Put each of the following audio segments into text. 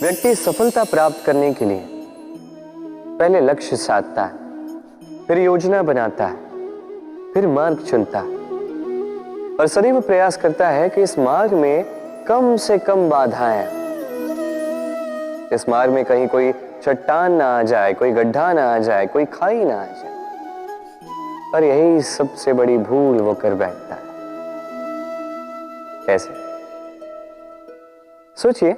व्यक्ति सफलता प्राप्त करने के लिए पहले लक्ष्य साधता है, फिर योजना बनाता है, फिर मार्ग चुनता है और सदैव प्रयास करता है कि इस मार्ग में कम से कम बाधाएं, इस मार्ग में कहीं कोई चट्टान ना आ जाए, कोई गड्ढा ना आ जाए, कोई खाई ना आ जाए। और यही सबसे बड़ी भूल वो कर बैठता है। कैसे? सोचिए,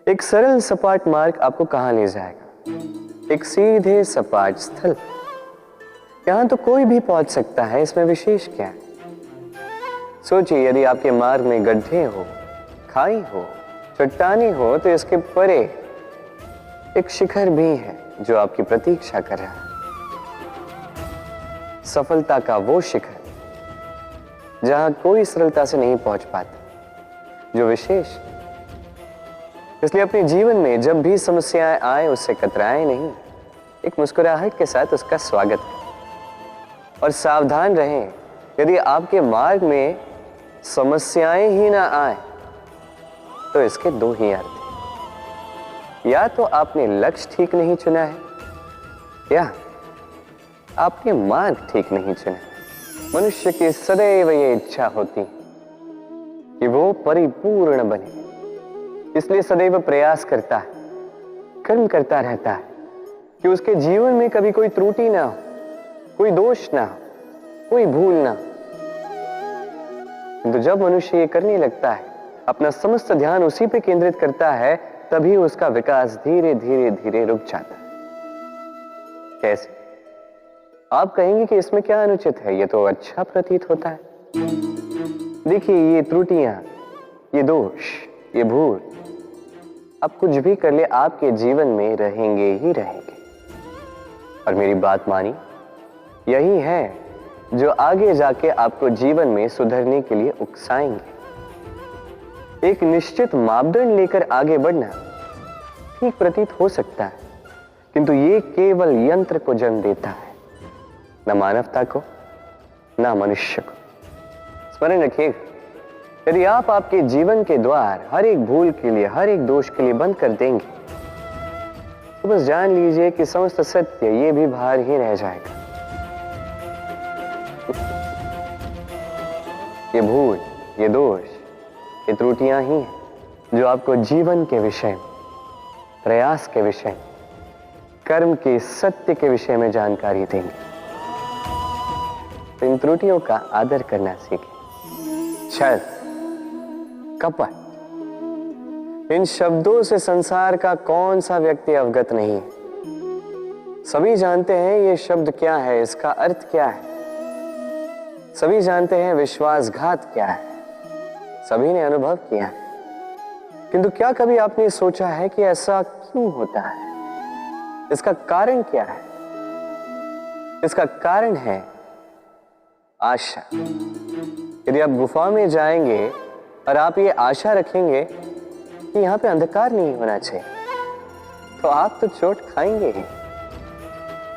एक सरल सपाट मार्ग आपको कहां ले जाएगा? एक सीधे सपाट स्थल। यहां तो कोई भी पहुंच सकता है, इसमें विशेष क्या है? सोचिए, यदि आपके मार्ग में गड्ढे हो, खाई हो, चट्टानी हो, तो इसके परे एक शिखर भी है जो आपकी प्रतीक्षा कर रहा है। सफलता का वो शिखर जहां कोई सरलता से नहीं पहुंच पाता, जो विशेष। इसलिए अपने जीवन में जब भी समस्याएं आए उससे कतराएं नहीं, एक मुस्कुराहट के साथ उसका स्वागत करें। और सावधान रहें, यदि आपके मार्ग में समस्याएं ही ना आए तो इसके दो ही अर्थ हैं। या तो आपने लक्ष्य ठीक नहीं चुना है, या आपने मार्ग ठीक नहीं चुना है। मनुष्य की सदैव ये इच्छा होती कि वो परिपूर्ण बने, इसलिए सदैव प्रयास करता है, कर्म करता रहता है कि उसके जीवन में कभी कोई त्रुटि ना हो, कोई दोष ना हो, कोई भूल ना हो। किंतु जब मनुष्य ये करने लगता है, अपना समस्त ध्यान उसी पे केंद्रित करता है, तभी उसका विकास धीरे धीरे धीरे रुक जाता है। कैसे? आप कहेंगे कि इसमें क्या अनुचित है, ये तो अच्छा प्रतीत होता है। देखिए, ये त्रुटियां, ये दोष, ये भूल, अब कुछ भी कर ले आपके जीवन में रहेंगे ही रहेंगे। और मेरी बात मानी, यही है जो आगे जाके आपको जीवन में सुधरने के लिए उकसाएंगे। एक निश्चित मापदंड लेकर आगे बढ़ना ठीक प्रतीत हो सकता है, किंतु ये केवल यंत्र को जन्म देता है, न मानवता को, न मनुष्य को। स्मरण रखिएगा, यदि आप आपके जीवन के द्वार हर एक भूल के लिए, हर एक दोष के लिए बंद कर देंगे, तो बस जान लीजिए कि समस्त सत्य ये भी बाहर ही रह जाएगा। ये भूल, ये दोष, ये त्रुटियां ही हैं जो आपको जीवन के विषय, प्रयास के विषय, कर्म के सत्य के विषय में जानकारी देंगे। तो इन त्रुटियों का आदर करना सीखें। छल, कपट, इन शब्दों से संसार का कौन सा व्यक्ति अवगत नहीं है? सभी जानते हैं ये शब्द क्या है, इसका अर्थ क्या है। सभी जानते हैं विश्वासघात क्या है, सभी ने अनुभव किया है। किंतु क्या कभी आपने सोचा है कि ऐसा क्यों होता है? इसका कारण क्या है? इसका कारण है आशा। यदि आप गुफा में जाएंगे और आप ये आशा रखेंगे कि यहां पे अंधकार नहीं होना चाहिए, तो आप तो चोट खाएंगे ही।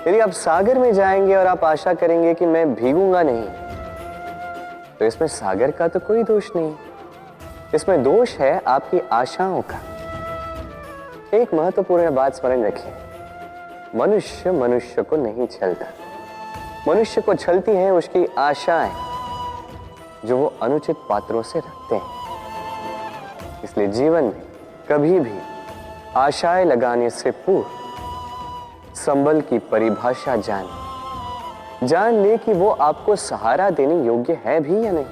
यदि आप सागर में जाएंगे और आप आशा करेंगे कि मैं भीगूंगा नहीं, तो इसमें सागर का तो कोई दोष नहीं, इसमें दोष है आपकी आशाओं का। एक महत्वपूर्ण बात स्मरण रखिए, मनुष्य मनुष्य को नहीं छलता, मनुष्य को छलती हैं उसकी आशाएं जो वो अनुचित पात्रों से रखते हैं। इसलिए जीवन में कभी भी आशाएं लगाने से पूर्व संबल की परिभाषा जान ले कि वो आपको सहारा देने योग्य है भी या नहीं।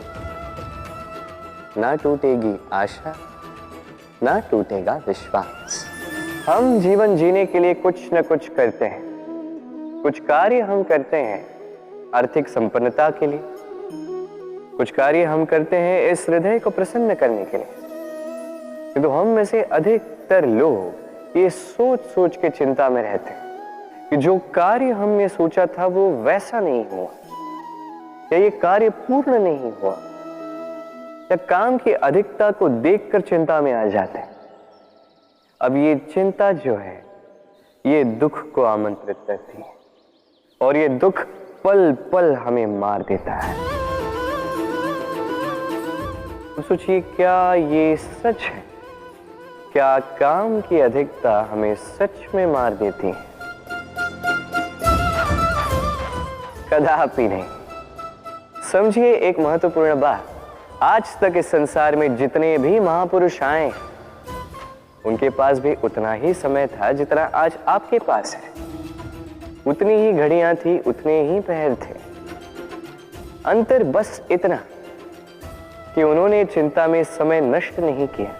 ना टूटेगी आशा, ना टूटेगा विश्वास। हम जीवन जीने के लिए कुछ न कुछ करते हैं, कुछ कार्य हम करते हैं आर्थिक संपन्नता के लिए, कुछ कार्य हम करते हैं इस हृदय को प्रसन्न करने के लिए। किंतु हम में से अधिकतर लोग ये सोच सोच के चिंता में रहते हैं कि जो कार्य हमने सोचा था वो वैसा नहीं हुआ, या ये कार्य पूर्ण नहीं हुआ, या काम की अधिकता को देखकर चिंता में आ जाते हैं। अब ये चिंता जो है, ये दुख को आमंत्रित करती है, और ये दुख पल पल हमें मार देता है। तो सोचिए, क्या ये सच है क्या काम की अधिकता हमें सच में मार देती है? कदापि नहीं। समझिए एक महत्वपूर्ण बात, आज तक इस संसार में जितने भी महापुरुष आए उनके पास भी उतना ही समय था जितना आज आपके पास है। उतनी ही घड़ियां थी, उतने ही पहर थे। अंतर बस इतना कि उन्होंने चिंता में समय नष्ट नहीं किया,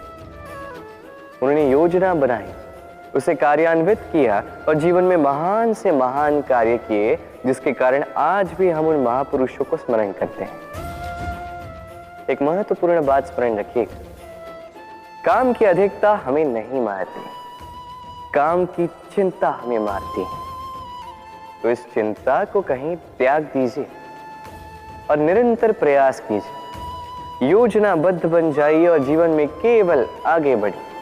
उन्होंने योजना बनाई, उसे कार्यान्वित किया और जीवन में महान से महान कार्य किए, जिसके कारण आज भी हम उन महापुरुषों को स्मरण करते हैं। एक महत्वपूर्ण बात स्मरण रखिएगा, काम की अधिकता हमें नहीं मारती, काम की चिंता हमें मारती है। तो इस चिंता को कहीं त्याग दीजिए और निरंतर प्रयास कीजिए, योजनाबद्ध बन जाइए और जीवन में केवल आगे बढ़िए।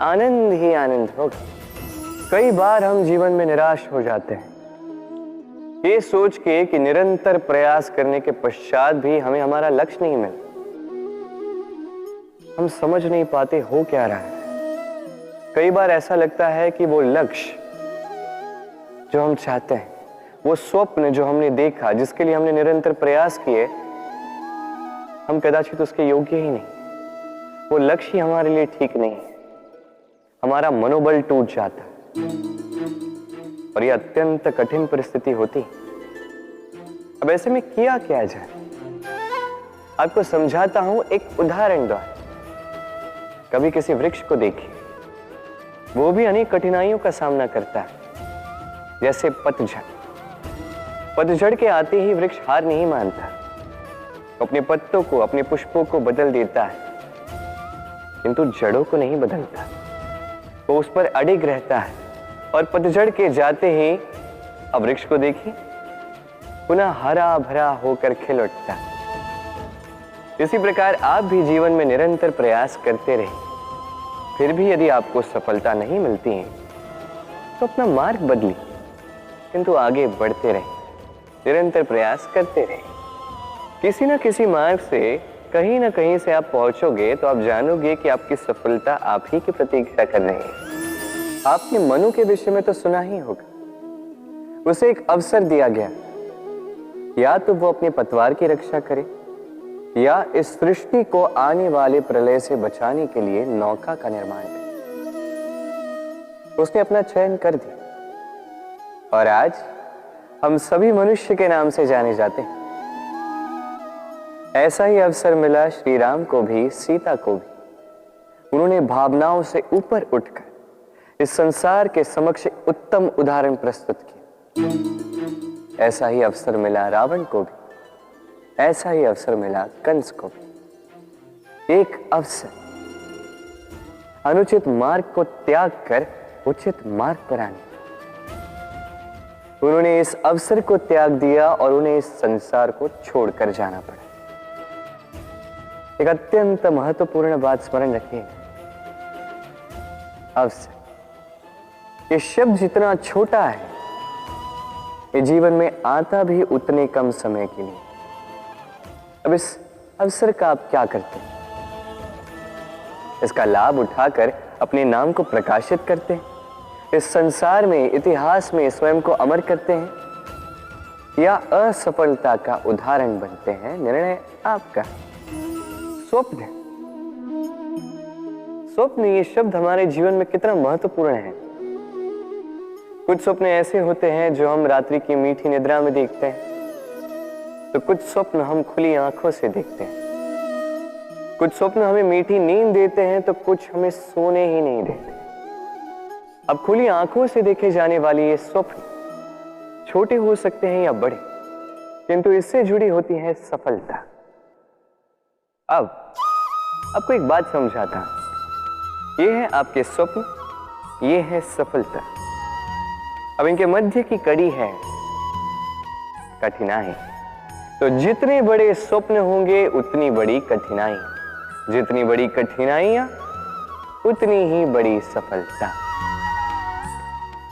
आनंद ही आनंद होगा। कई बार हम जीवन में निराश हो जाते हैं, ये सोच के कि निरंतर प्रयास करने के पश्चात भी हमें हमारा लक्ष्य नहीं मिला। हम समझ नहीं पाते हो क्या रहा है। कई बार ऐसा लगता है कि वो लक्ष्य जो हम चाहते हैं, वो स्वप्न जो हमने देखा, जिसके लिए हमने निरंतर प्रयास किए, हम कदाचित उसके योग्य ही नहीं। वो लक्ष्य ही हमारे लिए ठीक नहीं है। हमारा मनोबल टूट जाता है और ये अत्यंत कठिन परिस्थिति होती। अब ऐसे में किया क्या जाए, आपको समझाता हूं एक उदाहरण द्वारा। कभी किसी वृक्ष को देखिए, वो भी अनेक कठिनाइयों का सामना करता है, जैसे पतझड़। पतझड़ के आते ही वृक्ष हार नहीं मानता, अपने पत्तों को, अपने पुष्पों को बदल देता है, किंतु जड़ों को नहीं बदलता। वो उस पर अडिग रहता है और पतझड़ के जाते ही अब वृक्ष को देखिए, पुनः हरा भरा होकर खिल उठता है। इसी प्रकार आप भी जीवन में निरंतर प्रयास करते रहे, फिर भी यदि आपको सफलता नहीं मिलती है तो अपना मार्ग बदलिए, किंतु आगे बढ़ते रहे, निरंतर प्रयास करते रहे। किसी न किसी मार्ग से कहीं ना कहीं से आप पहुंचोगे तो आप जानोगे कि आपकी सफलता आप ही की प्रतीक्षा कर रही है। आपने मनु के विषय में तो सुना ही होगा, उसे एक अवसर दिया गया, या तो वो अपने पतवार की रक्षा करे या इस सृष्टि को आने वाले प्रलय से बचाने के लिए नौका का निर्माण करे। उसने अपना चयन कर दिया और आज हम सभी मनुष्य के नाम से जाने जाते हैं। ऐसा ही अवसर मिला श्री राम को भी, सीता को भी। उन्होंने भावनाओं से ऊपर उठकर इस संसार के समक्ष उत्तम उदाहरण प्रस्तुत किया। ऐसा ही अवसर मिला रावण को भी, ऐसा ही अवसर मिला कंस को भी। एक अवसर अनुचित मार्ग को त्याग कर उचित मार्ग पर आने। उन्होंने इस अवसर को त्याग दिया और उन्हें इस संसार को छोड़कर जाना पड़ा। एक अत्यंत महत्वपूर्ण बात स्मरण रखिए, अवसर, ये शब्द जितना छोटा है, ये जीवन में आता भी उतने कम समय के लिए। अब इस अवसर का आप क्या करते हैं? इसका लाभ उठाकर अपने नाम को प्रकाशित करते हैं, इस संसार में, इतिहास में स्वयं को अमर करते हैं, या असफलता का उदाहरण बनते हैं? निर्णय आपका। स्वप्न, स्वप्न ये शब्द हमारे जीवन में कितना महत्वपूर्ण है। कुछ स्वप्न ऐसे होते हैं जो हम रात्रि की मीठी निद्रा में देखते हैं, तो कुछ स्वप्न हम खुली आंखों से देखते हैं। कुछ स्वप्न हमें मीठी नींद देते हैं तो कुछ हमें सोने ही नहीं देते। अब खुली आंखों से देखे जाने वाली ये स्वप्न छोटे हो सकते हैं या बड़े, किंतु इससे जुड़ी होती है सफलता। अब आपको एक बात समझाता हूं, ये है आपके स्वप्न, ये है सफलता। अब इनके मध्य की कड़ी है कठिनाई। तो जितने बड़े स्वप्न होंगे उतनी बड़ी कठिनाई, जितनी बड़ी कठिनाइयां उतनी ही बड़ी सफलता।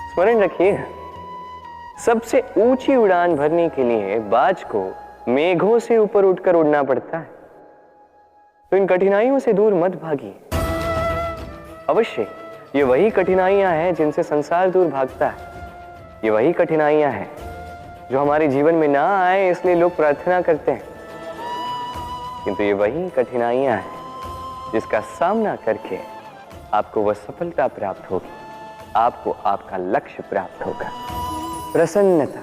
स्मरण रखिए, सबसे ऊंची उड़ान भरने के लिए बाज को मेघों से ऊपर उठकर उड़ना पड़ता है। तो इन कठिनाइयों से दूर मत भागिए, अवश्य ये वही कठिनाइयां हैं जिनसे संसार दूर भागता है। ये वही कठिनाइयां हैं जो हमारे जीवन में ना आए इसलिए लोग प्रार्थना करते हैं, किंतु ये वही कठिनाइयां हैं जिसका सामना करके आपको वह सफलता प्राप्त होगी, आपको आपका लक्ष्य प्राप्त होगा। प्रसन्नता।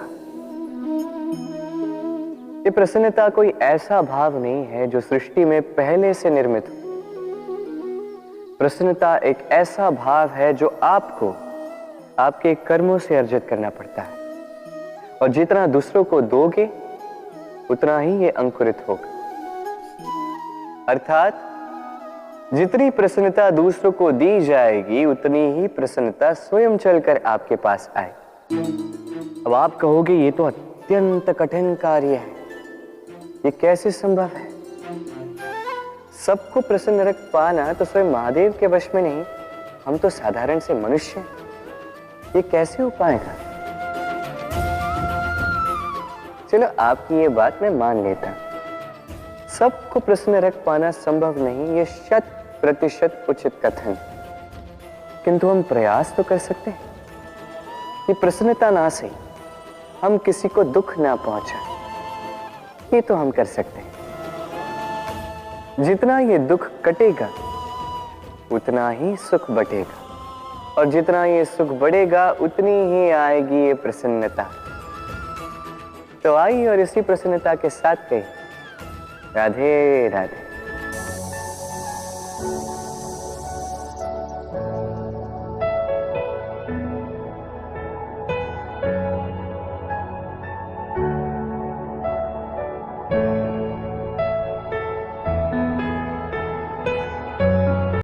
ये प्रसन्नता कोई ऐसा भाव नहीं है जो सृष्टि में पहले से निर्मित हो। प्रसन्नता एक ऐसा भाव है जो आपको आपके कर्मों से अर्जित करना पड़ता है, और जितना दूसरों को दोगे उतना ही ये अंकुरित होगा। अर्थात जितनी प्रसन्नता दूसरों को दी जाएगी उतनी ही प्रसन्नता स्वयं चलकर आपके पास आएगी। अब आप कहोगे ये तो अत्यंत कठिन कार्य है, ये कैसे संभव है? सबको प्रसन्न रख पाना तो स्वयं महादेव के वश में नहीं, हम तो साधारण से मनुष्य हैं, ये कैसे हो पाएगा? चलो आपकी ये बात मैं मान लेता, सबको प्रसन्न रख पाना संभव नहीं, ये 100% उचित कथन, किंतु हम प्रयास तो कर सकते हैं कि प्रसन्नता ना सही, हम किसी को दुख ना पहुंचाएं, ये तो हम कर सकते हैं। जितना ये दुख कटेगा उतना ही सुख बढ़ेगा, और जितना ये सुख बढ़ेगा उतनी ही आएगी ये प्रसन्नता। तो आइए और इसी प्रसन्नता के साथ कहिए राधे राधे।